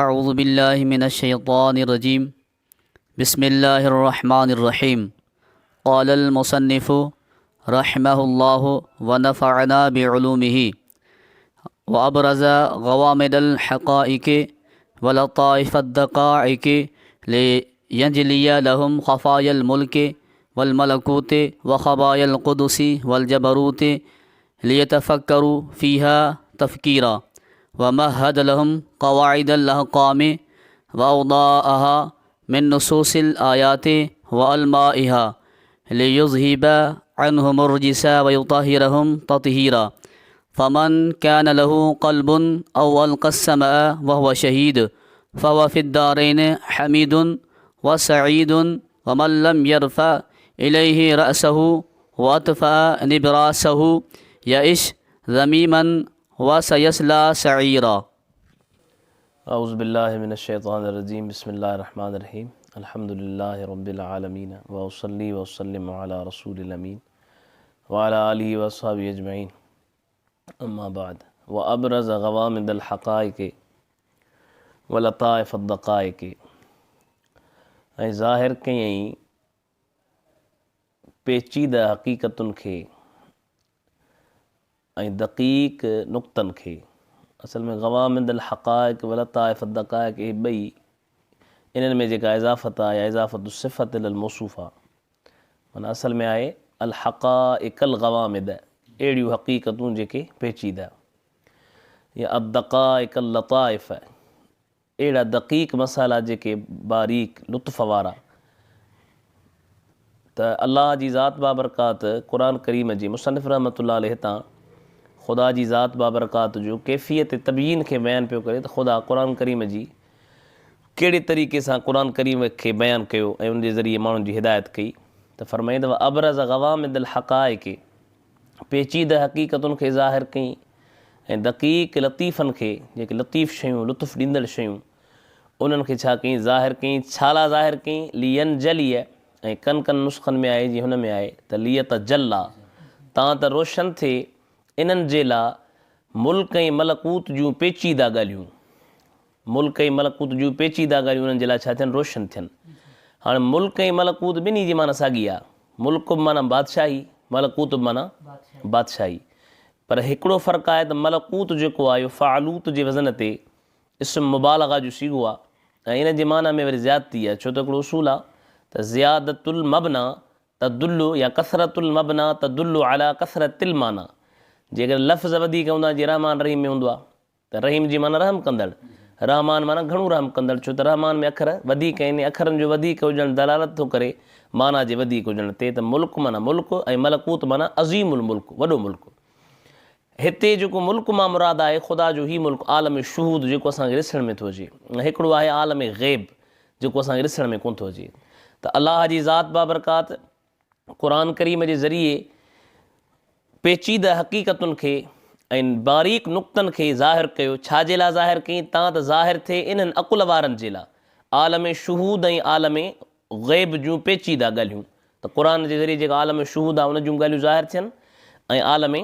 أعوذ بالله من الشيطان الرجيم بسم الله الرحمن الرحيم قال المصنف رحمه الله ونفعنا بعلومه وأبرز غوامض الحقائق ولطائف الدقائق ليجلي لهم خفايا الملك والملكوت وخبايا القدس والجبروت ليتفكروا فيها تفكيرا ومهد لهم قواعد الأحكام وأوضاعها من نصوص الآيات وألمائها ليذهب عنهم الرجس ويطهرهم تطهيرا فمن كان له قلب أو ألقى السمع وهو شهيد فهو في الدارين حميد وسعيد ومن لم يرفع إليه رأسه وأطفأ نبراسه يئس ذميما وسيصلى سعيرا. أعوذ بالله من الشيطان الرجيم بسم الله الرحمن الرحيم الحمد لله رب العالمين وأصلي وأسلم على رسول الأمين وعلى آله وصحبه أجمعين أما بعد وأبرز غوامض الحقائق ولطائف الدقائق ऐं ज़ाहिर कयईं पेचीदा हक़ीक़तुनि खे ऐं दक़ीक़ नुक़्तनि खे। असल में ग़वामिद अल हक़ाइक़ व लताइफ़ दक़ाइक़ इहे ॿई इन्हनि में जेका इज़ाफ़त आहे या इज़ाफ़तु सिफ़त अल मौसूफ़ा माना असल में आहे अल हक़ाइक़ अल ग़वामिद अहिड़ियूं हक़ीक़तूं जेके पेचीदा या अद दक़ाइक़ अल लताइफ़ अहिड़ा दक़ीक़ मसाला जेके बारीक लुत्फ़ वारा। त अल्लाह जी ज़ात बाबरकात क़ुरान करीम जी मुसन्निफ़ रहमतुल्लाह अलैह हितां ख़ुदा जी ज़ात बाबरकात जो कैफ़ियत तबयीन खे बयानु पियो करे त ख़ुदा क़ुरान करीम जी कहिड़े तरीक़े सां क़ुरान करीम खे बयानु कयो ऐं उन जे ज़रिए माण्हुनि जी हिदायत कई। त फ़रमाईंदव अबरज़ ग़वामिद अल हक़ाइक़ पेचीदा हक़ीक़तुनि खे ज़ाहिर कई ऐं दक़ीक़ लतीफ़नि खे जेके लतीफ़ शयूं लुत्फ़ ॾींदड़ शयूं उन्हनि खे छा कई ज़ाहिर कई। छाला ज़ाहिर कई लियन जलिय ऐं कनि नुस्ख़नि में आहे जीअं हुन में आहे त लियत जल्ला तां त रोशन थिए इन्हनि जे लाइ मुल्क ऐं मलकूत जूं पेचीदा ॻाल्हियूं मुल्क ऐं मलकूत जूं पेचीदा ॻाल्हियूं उन्हनि जे लाइ छा थियनि रोशन थियनि। हाणे मुल्क ऐं मलकूत ॿिन्ही जी माना साॻी आहे। मुल्क बि माना बादशाही मलकूत बि माना बादशाही पर हिकिड़ो फ़र्क़ु आहे त मलकूत जेको आहे इहो फ़ालूत जे वज़न ते इस्म मुबालगा जो सीगो आहे ऐं इन जे माना में वरी ज़्यादती आहे। छो त हिकिड़ो उसूल आहे त ज़ियादतुल मबना तदुल्लु या कसरतुल मबना तदुल्लु अला कसरतिल माना। जेकर लफ़्ज़ वधीक हूंदा जीअं रहमान रहीम में हूंदो आहे त रहीम जी माना रहम कंदड़ रहमान माना घणो रहम कंदड़। छो त रहमान में अखर वधीक आहिनि अखरनि जो वधीक हुजणु दलालत थो करे माना जे वधीक हुजण ते। त मुल्क माना मुल्क ऐं मलकूत माना अज़ीमुल मुल्क वॾो मुल्क। हिते जेको मुल्क मां मुराद आहे ख़ुदा जो ई मुल्क आलम शहूद जेको असांखे ॾिसण में थो अचे ऐं हिकिड़ो आहे आलम ग़ैब जेको असांखे ॾिसण में कोन थो अचे। त अलाह जी ज़ात बाबरकात क़ुरान करीम जे ज़रिए पेचीदा हक़ीक़तुनि खे ऐं बारीक नुक़्तनि खे ज़ाहिर कयो। छाजे लाइ ज़ाहिर कई तां त ज़ाहिर थिए इन्हनि अक़ुल वारनि जे लाइ आलम शहूद ऐं आलम ग़ैब जूं पेचीदा ॻाल्हियूं। त क़ुरान जे ज़रिए जेका आलम शहूद आहे उन जूं ॻाल्हियूं ज़ाहिर थियनि ऐं आलम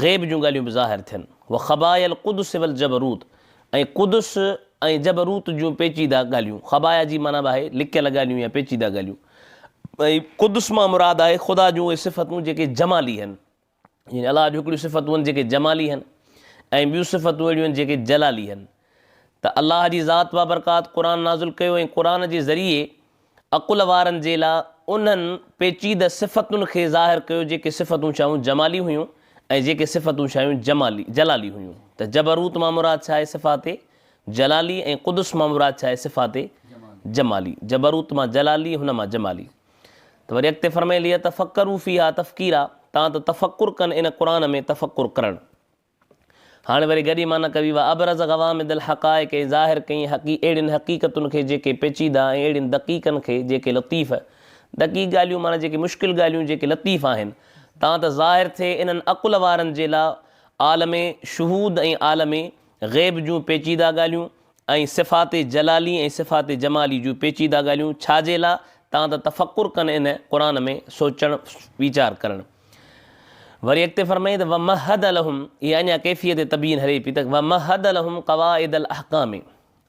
ग़ैब जूं ॻाल्हियूं बि ज़ाहिर थियनि। व ख़बायल क़ुदस वल जबरूत ऐं क़ुदस ऐं जबरूत जूं पेचीदा ॻाल्हियूं। ख़बाया जी माना बि आहे लिकियल ॻाल्हियूं या पेचीदा ॻाल्हियूं। ऐं क़ुदस मां मुराद आहे ख़ुदा जूं उहे सिफ़तूं जेके जमाली आहिनि यानी अलाह जूं हिकिड़ियूं सिफ़तूं आहिनि जेके जमाली आहिनि ऐं ॿियूं सिफ़तूं अहिड़ियूं आहिनि जेके जलाली आहिनि। त अलाह जी ज़ात बाबरकात क़ुरान नाज़िल कयो ऐं क़ुरान जे ज़रिए अक़ुल वारनि जे लाइ उन्हनि पेचीदा सिफ़तुनि खे ज़ाहिर कयो जेके सिफ़तूं छाऊं जमाली हुयूं ऐं जेके सिफ़तूं छायूं जलाली हुयूं। त जबरूत मां मुराद छा आहे सिफ़ात जलाली ऐं क़ुदस मां मुराद छा आहे सिफ़ात जमाली। जबरूत मां जलाली हुन मां जमाली। त वरी अॻिते फ़रमाए लिया तफ़क्करू फ़ीहा तफ़कीरा तां त तफ़क्कुर कनि इन क़ुरान में तफ़क्कुर करणु। हाणे वरी गॾी माना कबी वा अबरज़ ग़वामिद अल हक़ाइक़ ज़ाहिर कई अहिड़ियुनि हक़ीक़तुनि खे जेके पेचीदा ऐं अहिड़ियुनि दक़ीक़नि खे जेके लतीफ़ दक़ीक़ ॻाल्हियूं माना जेके मुश्किल ॻाल्हियूं जेके लतीफ़ आहिनि तां त ज़ाहिर थिए इन्हनि अक़ुल वारनि जे लाइ आलम शहूद ऐं आलम ग़ैब जूं पेचीदा ॻाल्हियूं ऐं सिफ़ात जलाली ऐं सिफ़ात जमाली जूं पेचीदा ॻाल्हियूं। छाजे लाइ तां त तफ़क्कुर कनि इन क़ुरान में सोचणु वीचार करणु। वरी अॻिते फ़रमाई त वमहद लहुम इहा अञा कैफ़ियत तबीन हले पई त वमहद लहुम क़वाइद अल अहकाम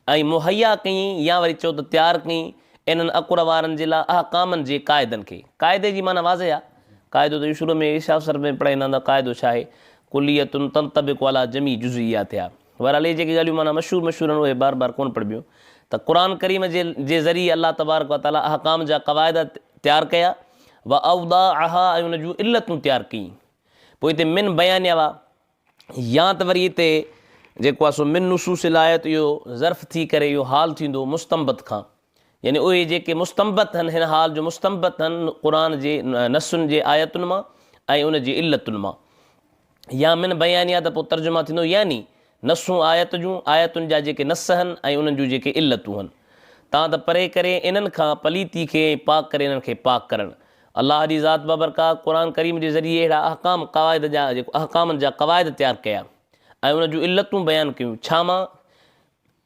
ऐं मुहैया कई या वरी चओ त तयारु कई इन्हनि अकुर वारनि जे लाइ अहकामनि जे क़ाइदनि खे। क़ाइदे जी माना वाज़े आहे। क़ाइदो त शुरू में इशाफ़ सर में पढ़ाईंदा हूंदा, क़ाइदो छा आहे? कुलियतुन तंतबिक़ु अला जमी जुज़इयात थिया। बहरहाल इहे जेके ॻाल्हियूं माना मशहूरु मशहूरु आहिनि उहे बार बार कोन पढ़बियूं। त क़ुरान करीम जे ज़रिए अलाह तबारक व तआला अहकाम जा क़वाइद तयारु कया, व अवदाअहा, ऐं उन जूं इल्लतूं तयारु कई। पोइ हिते मिन बयानिया हुआ, या त वरी हिते जेको आहे सो मिन नुसूसिल आयत इहो ज़र्फ़ थी करे इहो हाल थींदो मुस्तंबत खां, यानी उहे जेके मुस्तंबत आहिनि, हिन हाल जो मुस्तंबत आहिनि क़ुरान जे नसुनि जे आयतुनि मां ऐं उन जी इल्लतुनि मां। या मिन बयानिया त पोइ तर्जुमा थींदो यानी नसूं आयत जूं, आयतुनि जा जेके नस आहिनि ऐं उन्हनि जूं जेके इल्लतूं आहिनि। तव्हां त परे करे इन्हनि खां पलीती खे पाक करे इन्हनि खे पाक करणु। अलाह जी ज़ात बाबरका क़ुरान करीम जे ज़रिए अहिड़ा अहकाम क़वाइद जा जेको अहकामनि जा क़वाइद तयारु कया ऐं उन जूं इल्लतूं बयानु कयूं। छा मां?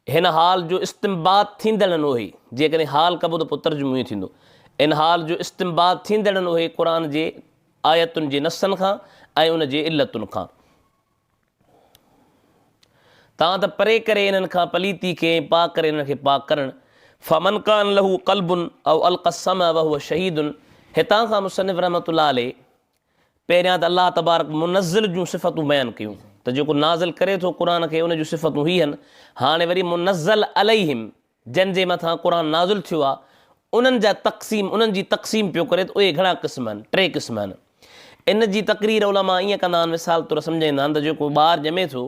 हिन हाल जो इस्तिंबात थींदड़नि उहे, जेकॾहिं हाल कबो त पोइ तर्जुमो ईअं थींदो, इन हाल जो इस्तिंबात थींदड़नि उहे क़ुरान जे आयतुनि जे नसनि खां ऐं उन जे इल्लतुनि खां। तव्हां त परे करे इन्हनि खां पलीती खे पाक करे इन्हनि खे पाक करणु। फ़मन कान लहू क़ल्बुन औ अलक़ सम वहुव शहीदुन। हितां खां मुसन्निफ़ रहमतुल्लाह अलैह पहिरियां त अलाह तबारक मुनज़्ज़िल जूं सिफ़तूं बयानु कयूं, त जेको नाज़िल करे थो क़ुरान खे उन जूं सिफ़तूं ही आहिनि। हाणे वरी मुनज़्ज़ल अलैहिम, जंहिंजे मथां क़ुरान नाज़िल थियो आहे, उन्हनि जा तक़सीम, उन्हनि जी तक़सीम पियो करे, त उहे घणा क़िस्म आहिनि, 3 क़िस्म आहिनि। इन जी तक़रीर उलमा ईअं कंदा आहिनि, मिसाल तौरु सम्झाईंदा आहिनि त जेको ॿारु ॼमे थो,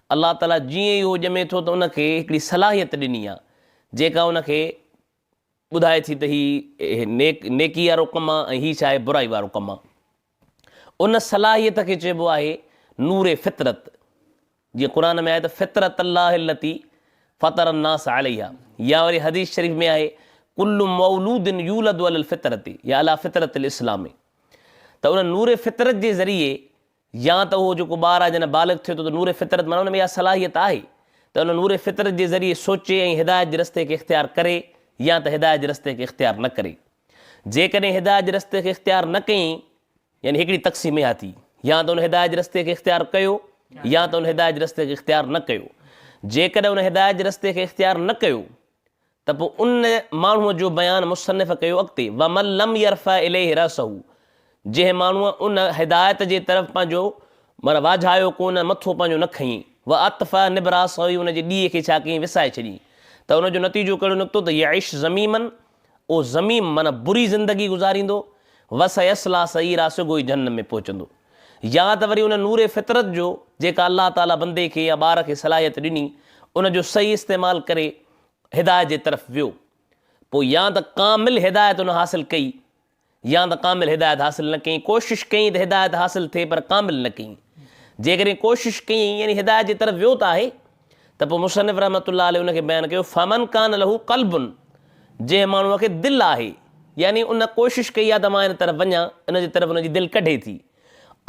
अलाह ताला जीअं ई उहो ॼमे थो त उनखे हिकिड़ी सलाहियत ॾिनी आहे जेका उनखे ॿुधाए थी त हीउ नेकी वारो कमु आहे ऐं हीउ छा आहे बुराई वारो कमु आहे। उन सलाहियत खे चइबो आहे नूर फितरत। जीअं क़ुरान में आहे त फितरत अल्लाह लती फ़तर अन्नास अलैहा, या वरी हदीस शरीफ़ में आहे कुल्लु मौलूदिन यूलदु अलल फितरती या अला फितरतिल इस्लामी। त उन नूर फितरत जे ज़रिए या त उहो जेको ॿारु आहे जॾहिं बालिग़ थिए थो त नूर फितरत माना उन में इहा सलाहियत आहे त उन नूर फितरत जे ज़रिए सोचे ऐं हिदायत जे रस्ते खे इख़्तियार करे या त हिदायत जे रस्ते खे इख़्तियार न करे। जेकॾहिं हिदायत जे रस्ते खे इख़्तियार न कयईं, यानी हिकिड़ी तक़सीम इहा थी, या त उन हिदायत जे रस्ते खे इख़्तियार कयो या त उन हिदायत जे रस्ते खे इख़्तियार न कयो। जेकॾहिं उन हिदायत जे रस्ते खे इख़्तियार न कयो त पोइ उन माण्हूअ जो बयानु मुसन्निफ़ कयो अॻिते, वमन लम यरफ़ा इलैहि रअसहू, जंहिं माण्हूअ उन हिदायत जे तरफ़ पंहिंजो माना वाझायो कोन, मथो पंहिंजो न खईं, व अतफ़ा निबरास हुई, उन जे ॾीए खे छा कयईं, विसाए छॾी, त उनजो नतीजो कहिड़ो निकितो त यइश ज़मीमन, उहो ज़मीम माना बुरी ज़िंदगी गुज़ारींदो, वस यसला सईरा, सिगो ई जहन्नम में पहुचंदो। या त वरी उन नूर फितरत जो जेका अलाह ताला बंदे खे या ॿार खे सलाहियत ॾिनी, उनजो सही इस्तेमालु करे हिदायत जे तरफ़ वियो, पोइ या त कामिल हिदायत उन हासिलु कई या त कामिल हिदायत हासिलु न कई। कोशिशि कई त हिदायत हासिलु थिए पर कामिल न कई। जेकॾहिं कोशिशि कई यानी हिदायत जे तरफ़ वियो त आहे, त पोइ मुसन्निफ़ रहमतुल्लाह अलैह उनखे बयानु कयो फ़मन कान लहू क़ल्बुन, जंहिं माण्हूअ खे दिलि आहे, यानी उन कोशिशि कई आहे त मां हिन तरफ़ वञा, इन जी तरफ़ उनजी दिलि कढे थी,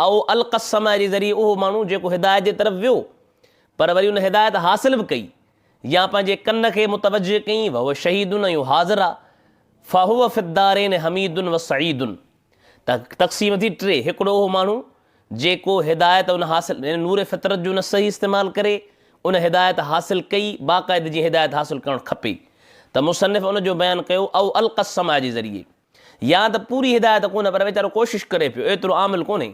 ऐं अलक़ समय जे ज़रिए उहो माण्हू जेको हिदायत जे तरफ़ वियो पर वरी उन हिदायत हासिल बि कई या पंहिंजे कन खे मुतवजह कई, वह शहीदुन, ऐं हाज़िर आहे, फ़हुव फ़िद्दारैन हमीदुन व सईदुन। त तक़सीम थी 3, हिकिड़ो उहो माण्हू जेको हिदायत उन हासिल नूर फितरत जो न सही इस्तेमालु करे उन हिदायत हासिलु कई, बाक़ाइदे जी हिदायत हासिलु करणु खपे। त मुसन्निफ़ उनजो बयानु कयो औ अलक़ समय जे ज़रिए, या त पूरी हिदायत कोन्हे पर वीचारो कोशिशि करे पियो, एतिरो आमिल कोन्हे,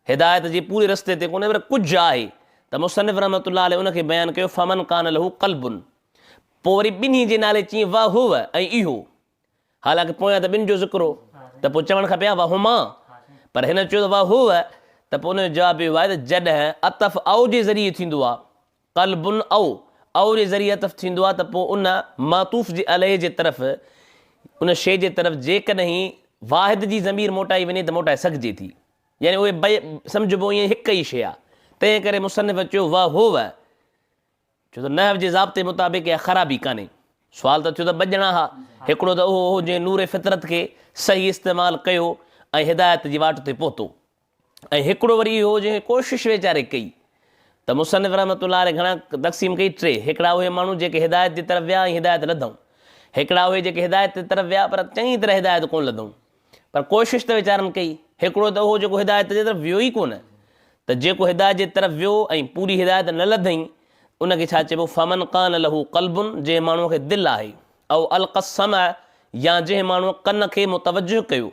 हिदायत जे पूरे रस्ते ते कोन्हे पर कुझु आहे, त मुसन्निफ़ रहमतुल्लाह अलैह उनखे बयानु कयो फ़मन कान लहू क़ल्बुन। पोइ वरी ॿिन्ही जे नाले चई वाह हुव ऐं इहो, हालांकि पोयां त ॿिनि जो ज़िक्रो त पोइ चवणु खपे हा वाह हुमा, पर हिन चयो त वाह हुव, त पोइ उनजो जवाबु इहो आहे त जॾहिं अतफ़ औ जे ज़रिए थींदो आहे, क़ल्बुन औ जे ज़रिए अतफ़ थींदो आहे, त पोइ उन मातूफ़ जे अलैह जे तरफ़, उन शइ जे तरफ़ जेकॾहिं वाहिद जी ज़मीर मोटाई वञे त मोटाए सघिजे थी, यानी उहे सम्झिबो ईअं हिकु ई शइ आहे। तंहिं करे मुसन्निफ़ चयो वाह हुव, छो त नहव जे ज़ाब्ते मुताबिक़ इहा ख़राबी कान्हे। सुवाल त थियो त 2 ॼणा हा, हिकिड़ो त उहो हो जंहिं नूर फितरत खे सही इस्तेमालु कयो ऐं हिदायत जी वाट ते पहुतो, ऐं हिकिड़ो वरी इहो जंहिं कोशिशि वीचारे कई। त मुसन्निफ़ रहमतुल्लाह अलैह घणा तक़सीम कई 3, हिकिड़ा उहे माण्हू जेके हिदायत जी तरफ़ विया ऐं हिदायत लधऊं, हिकिड़ा उहे जेके हिदायत जी तरफ़ विया पर चङी तरह हिदायत कोन लधऊं पर कोशिशि त वीचारनि कई। हिकिड़ो त उहो जेको हिदायत जे तरफ़ वियो ई कोन, त जेको हिदायत जे तरफ़ वियो ऐं पूरी हिदायत न लधईं उनखे छा चइबो फमन कान लहू क़ल्बुन जंहिं माण्हूअ खे दिलि आहे ऐं अलक़सम या जंहिं माण्हूअ कन खे मुतवजो कयो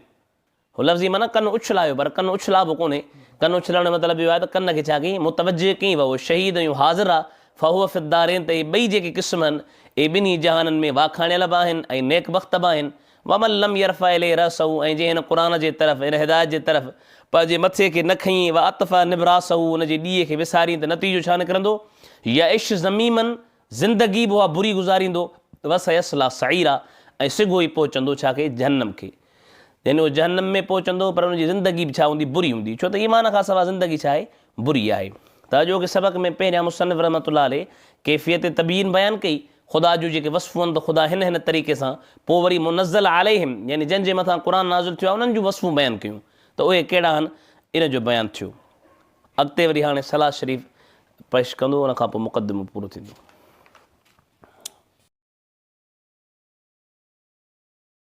हो लफ़्ज़ी माना कन उछलायो पर कन उछलाबो कोन्हे कन उछलण जो मतिलबु इहो आहे त कन खे छा कयईं मुतवजो कयईं उहो शहीद ऐं हाज़िर आहे फ़हुअ फ़िद्दारनि त इहे ॿई जेके क़िस्म आहिनि इहे ॿिन्ही जहाननि में वाखाणियल बि आहिनि ऐं नेक बख़्त बि आहिनि वमन लम यरफ़ा इले रसहू ऐं जंहिं हिन क़ुर जे तरफ़ हिन हिदायत जे तरफ़ पंहिंजे मथे खे न खईं व अतफ़ा निबरासहू हुनजे ॾींहं खे विसारी त नतीजो छा निकिरंदो या इश्क ज़मीमन ज़िंदगी बि उहा बुरी गुज़ारींदो वस यसला सईरा ऐं सिगो ई पहुचंदो छा खे जहन्नम खे यानी उहो जहन्नम में पहुचंदो पर हुनजी ज़िंदगी बि छा हूंदी बुरी हूंदी छो त ईमान खां सवाइ ज़िंदगी छा आहे बुरी आहे त अॼोके सबक़ में पहिरियां मुसन्निफ़ रहमतुल्लाह अलैह कैफ़ियत तबयीन बयानु कई ख़ुदा जूं जेके वस्फ़ूं आहिनि त ख़ुदा हिन तरीक़े सां पोइ वरी मुनज़्ज़ल अलैहिम यानी जंहिंजे मथां क़ुर नाज़िल थियो आहे उन्हनि जूं वस्फ़ूं बयानु कयूं त उहे कहिड़ा आहिनि इन जो बयानु थियो अॻिते वरी हाणे सलाह शरीफ़ पेश कंदो उन खां पोइ मुक़दमो पूरो थींदो